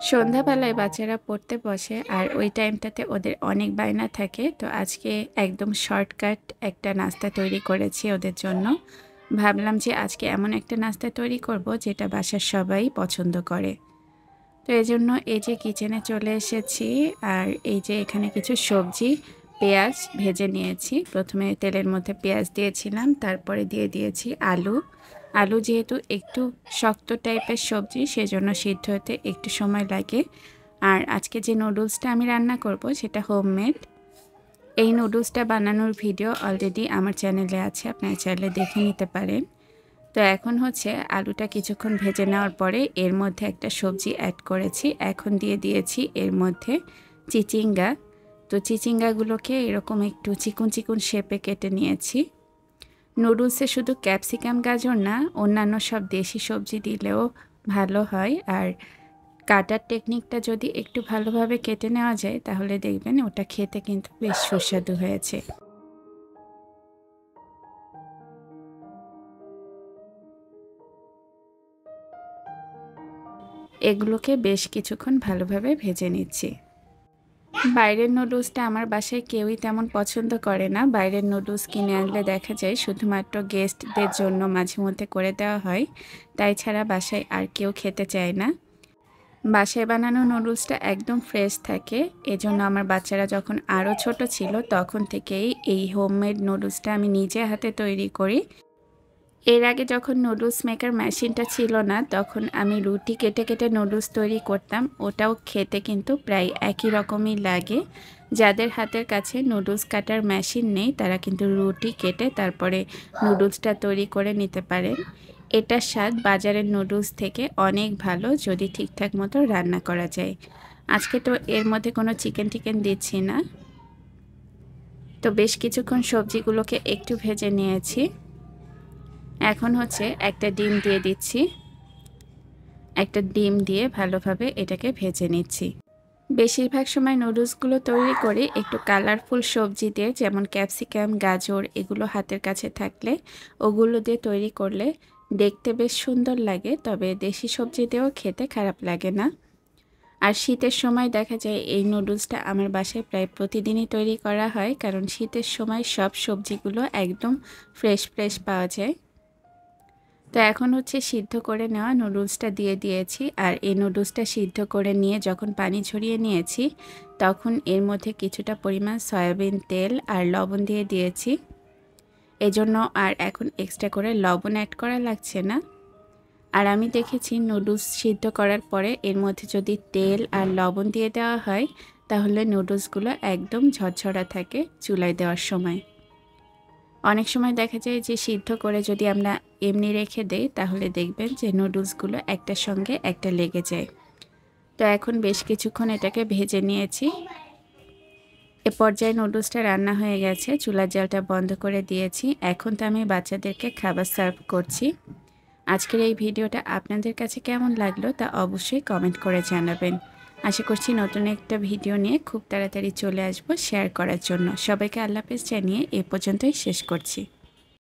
সন্ধ্যাবেলায় বাচ্চারা পড়তে বসে আর ওই টাইমটাতে ওদের অনেক বায়না থাকে। তো আজকে একদম শর্টকাট একটা নাস্তা তৈরি করেছি ওদের জন্য। ভাবলাম যে আজকে এমন একটা নাস্তা তৈরি করব যেটা বাসার সবাই পছন্দ করে। তো এজন্য এই যে কিচেনে চলে এসেছি আর এই যে এখানে কিছু সবজি, পেঁয়াজ ভেজে নিয়েছি। প্রথমে তেলের মধ্যে পেঁয়াজ দিয়েছিলাম, তারপরে দিয়ে দিয়েছি আলু। আলু যেহেতু একটু শক্ত টাইপের সবজি সেজন্য সিদ্ধ হতে একটু সময় লাগে। আর আজকে যে নুডলসটা আমি রান্না করব সেটা হোমমেড। এই নুডলসটা বানানোর ভিডিও অলরেডি আমার চ্যানেলে আছে, আপনারা চাইলে দেখে নিতে পারেন। তো এখন হচ্ছে আলুটা কিছুক্ষণ ভেজে নেওয়ার পরে এর মধ্যে একটা সবজি অ্যাড করেছি। এখন দিয়ে দিয়েছি এর মধ্যে চিচিঙ্গা। তো চিচিঙ্গাগুলোকে এরকম একটু চিকন চিকন শেপে কেটে নিয়েছি। নুডলসে শুধু ক্যাপসিকাম গাজর না, অন্যান্য সব দেশি সবজি দিলেও ভালো হয়। আর কাটার টেকনিকটা যদি একটু ভালোভাবে কেটে নেওয়া যায় তাহলে দেখবেন ওটা খেতে কিন্তু বেশ সুস্বাদু হয়েছে। এগুলোকে বেশ কিছুক্ষণ ভালোভাবে ভেজে নিচ্ছি। বাইরের নুডলসটা আমার বাসায় কেউই তেমন পছন্দ করে না। বাইরের নুডলস কিনে আনলে দেখা যায় শুধুমাত্র গেস্টদের জন্য মাঝে মধ্যে করে দেওয়া হয়, তাই ছাড়া বাসায় আর কেউ খেতে চায় না। বাসায় বানানো নুডলসটা একদম ফ্রেশ থাকে। এজন্য আমার বাচ্চারা যখন আরও ছোট ছিল তখন থেকেই এই হোমমেড নুডলসটা আমি নিজে হাতে তৈরি করি। এর আগে যখন নুডলস মেকার মেশিনটা ছিল না তখন আমি রুটি কেটে কেটে নুডলস তৈরি করতাম। ওটাও খেতে কিন্তু প্রায় একই রকমই লাগে। যাদের হাতের কাছে নুডলস কাটার মেশিন নেই তারা কিন্তু রুটি কেটে তারপরে নুডলসটা তৈরি করে নিতে পারেন। এটার স্বাদ বাজারের নুডলস থেকে অনেক ভালো যদি ঠিকঠাক মতো রান্না করা যায়। আজকে তো এর মধ্যে কোনো চিকেন টিকেন দিচ্ছি না। তো বেশ কিছুক্ষণ সবজিগুলোকে একটু ভেজে নিয়েছি। এখন হচ্ছে একটা ডিম দিয়ে দিচ্ছি। একটা ডিম দিয়ে ভালোভাবে এটাকে ভেজে নিচ্ছি। বেশিরভাগ সময় নুডলসগুলো তৈরি করি একটু কালারফুল সবজি দিয়ে, যেমন ক্যাপসিকাম, গাজর এগুলো হাতের কাছে থাকলে ওগুলো দিয়ে তৈরি করলে দেখতে বেশ সুন্দর লাগে, তবে দেশি সবজি দিয়েও খেতে খারাপ লাগে না। আর শীতের সময় দেখা যায় এই নুডলসটা আমার বাসায় প্রায় প্রতিদিনই তৈরি করা হয়, কারণ শীতের সময় সব সবজিগুলো একদম ফ্রেশ ফ্রেশ পাওয়া যায়। তো এখন হচ্ছে সিদ্ধ করে নেওয়া নুডলসটা দিয়ে দিয়েছি। আর এই নুডলসটা সিদ্ধ করে নিয়ে যখন পানি ঝরিয়ে নিয়েছি তখন এর মধ্যে কিছুটা পরিমাণ সয়াবিন তেল আর লবণ দিয়ে দিয়েছি। এজন্য আর এখন এক্সট্রা করে লবণ অ্যাড করা লাগছে না। আর আমি দেখেছি নুডলস সিদ্ধ করার পরে এর মধ্যে যদি তেল আর লবণ দিয়ে দেওয়া হয় তাহলে নুডলসগুলো একদম ঝরঝরা থাকে চুলায় দেওয়ার সময়। অনেক সময় দেখা যায় যে সিদ্ধ করে যদি আমরা এমনি রেখে দেই তাহলে দেখবেন যে নুডলসগুলো একটার সঙ্গে একটা লেগে যায়। তো এখন বেশ কিছুক্ষণ এটাকে ভেজে নিয়েছি। এ পর্যায়ে নুডলসটা রান্না হয়ে গেছে, চুলার জালটা বন্ধ করে দিয়েছি। এখন তো আমি বাচ্চাদেরকে খাবার সার্ভ করছি। আজকের এই ভিডিওটা আপনাদের কাছে কেমন লাগলো তা অবশ্যই কমেন্ট করে জানাবেন। আশা করছি নতুন একটা ভিডিও নিয়ে খুব তাড়াতাড়ি চলে আসবো শেয়ার করার জন্য। সবাইকে আল্লাহ হাফেজ জানিয়ে এ পর্যন্তই শেষ করছি।